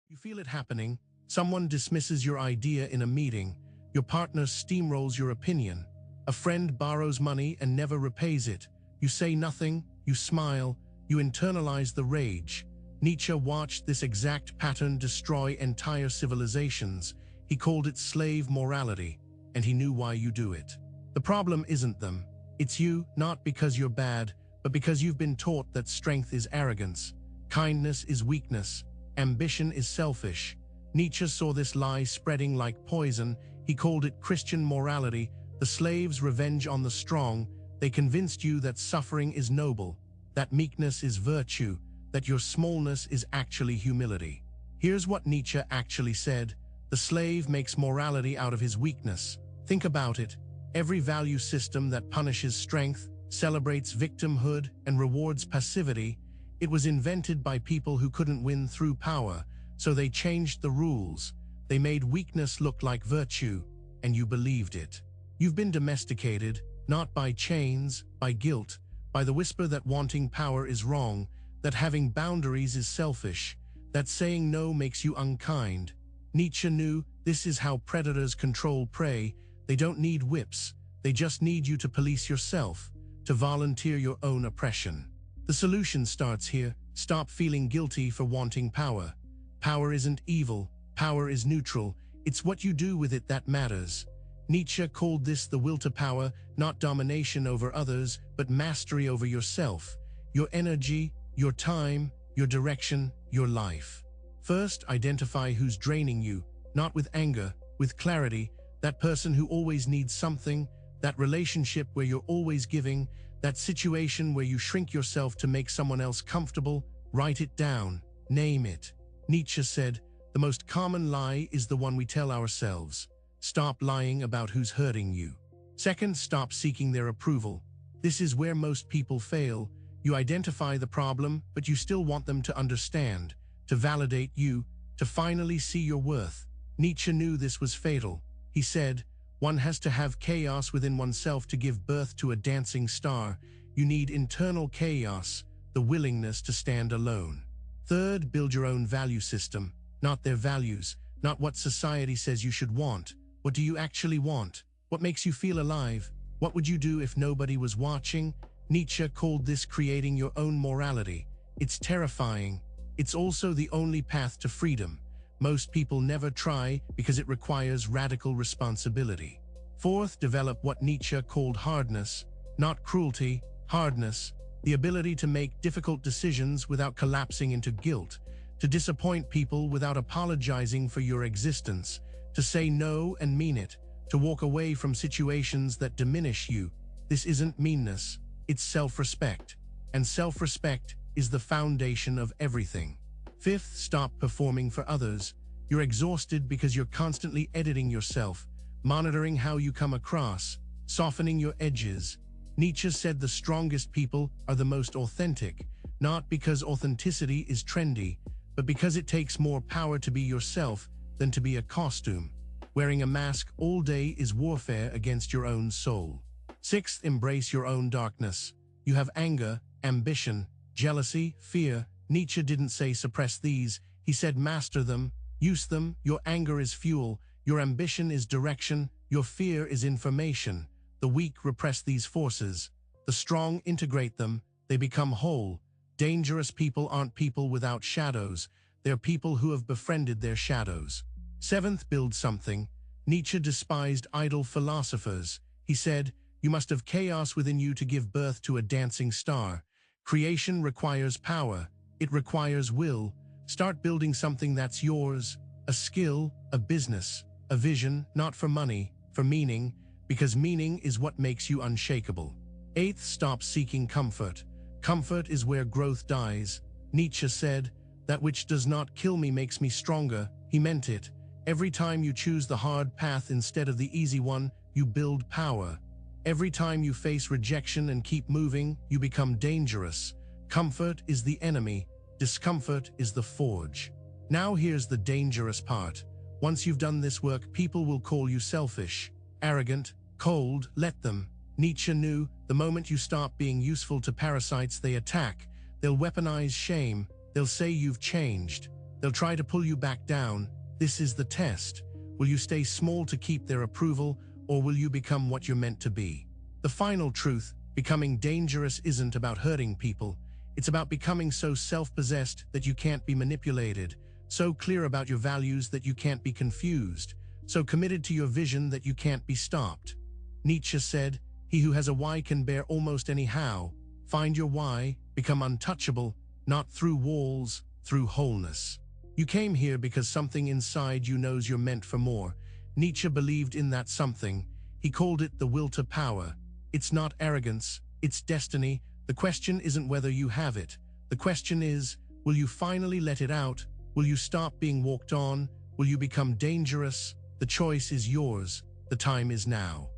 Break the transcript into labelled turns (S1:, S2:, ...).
S1: You feel it happening. Someone dismisses your idea in a meeting. Your partner steamrolls your opinion. A friend borrows money and never repays it. You say nothing, you smile, you internalize the rage. Nietzsche watched this exact pattern destroy entire civilizations. He called it slave morality, and he knew why you do it. The problem isn't them. It's you, not because you're bad, but because you've been taught that strength is arrogance, kindness is weakness, ambition is selfish. Nietzsche saw this lie spreading like poison. He called it Christian morality, the slave's revenge on the strong. They convinced you that suffering is noble, that meekness is virtue, that your smallness is actually humility. Here's what Nietzsche actually said: the slave makes morality out of his weakness. Think about it. Every value system that punishes strength, celebrates victimhood, and rewards passivity, it was invented by people who couldn't win through power, so they changed the rules. They made weakness look like virtue, and you believed it. You've been domesticated, not by chains, by guilt, by the whisper that wanting power is wrong, that having boundaries is selfish, that saying no makes you unkind. Nietzsche knew this is how predators control prey. They don't need whips, they just need you to police yourself, to volunteer your own oppression. The solution starts here. Stop feeling guilty for wanting power. Power isn't evil, power is neutral. It's what you do with it that matters. Nietzsche called this the will to power, not domination over others, but mastery over yourself, your energy, your time, your direction, your life. First, identify who's draining you, not with anger, with clarity. That person who always needs something, that relationship where you're always giving, that situation where you shrink yourself to make someone else comfortable. Write it down, name it. Nietzsche said, the most common lie is the one we tell ourselves. Stop lying about who's hurting you. Second, stop seeking their approval. This is where most people fail. You identify the problem, but you still want them to understand, to validate you, to finally see your worth. Nietzsche knew this was fatal. He said, one has to have chaos within oneself to give birth to a dancing star. You need internal chaos, the willingness to stand alone. Third, build your own value system, not their values, not what society says you should want. What do you actually want? What makes you feel alive? What would you do if nobody was watching? Nietzsche called this creating your own morality. It's terrifying. It's also the only path to freedom. Most people never try because it requires radical responsibility. Fourth, develop what Nietzsche called hardness, not cruelty, hardness, the ability to make difficult decisions without collapsing into guilt, to disappoint people without apologizing for your existence, to say no and mean it, to walk away from situations that diminish you. This isn't meanness, it's self-respect. And self-respect is the foundation of everything. Fifth, stop performing for others. You're exhausted because you're constantly editing yourself, monitoring how you come across, softening your edges. Nietzsche said the strongest people are the most authentic, not because authenticity is trendy, but because it takes more power to be yourself than to be a costume. Wearing a mask all day is warfare against your own soul. Sixth, embrace your own darkness. You have anger, ambition, jealousy, fear. Nietzsche didn't say suppress these, he said master them, use them. Your anger is fuel, your ambition is direction, your fear is information. The weak repress these forces. The strong integrate them, they become whole. Dangerous people aren't people without shadows, they're people who have befriended their shadows. Seventh, build something. Nietzsche despised idle philosophers. He said, you must have chaos within you to give birth to a dancing star. Creation requires power. It requires will. Start building something that's yours, a skill, a business, a vision, not for money, for meaning, because meaning is what makes you unshakable. Eighth, stop seeking comfort. Comfort is where growth dies. Nietzsche said, that which does not kill me makes me stronger. He meant it. Every time you choose the hard path instead of the easy one, you build power. Every time you face rejection and keep moving, you become dangerous. Comfort is the enemy, discomfort is the forge. Now here's the dangerous part. Once you've done this work, people will call you selfish, arrogant, cold. Let them. Nietzsche knew the moment you stop being useful to parasites, they attack. They'll weaponize shame. They'll say you've changed. They'll try to pull you back down. This is the test. Will you stay small to keep their approval, or will you become what you're meant to be? The final truth, becoming dangerous isn't about hurting people. It's about becoming so self-possessed that you can't be manipulated, so clear about your values that you can't be confused, so committed to your vision that you can't be stopped. Nietzsche said, "He who has a why can bear almost any how." Find your why, become untouchable, not through walls, through wholeness. You came here because something inside you knows you're meant for more. Nietzsche believed in that something. He called it the will to power. It's not arrogance, it's destiny. The question isn't whether you have it. The question is, will you finally let it out? Will you stop being walked on? Will you become dangerous? The choice is yours. The time is now.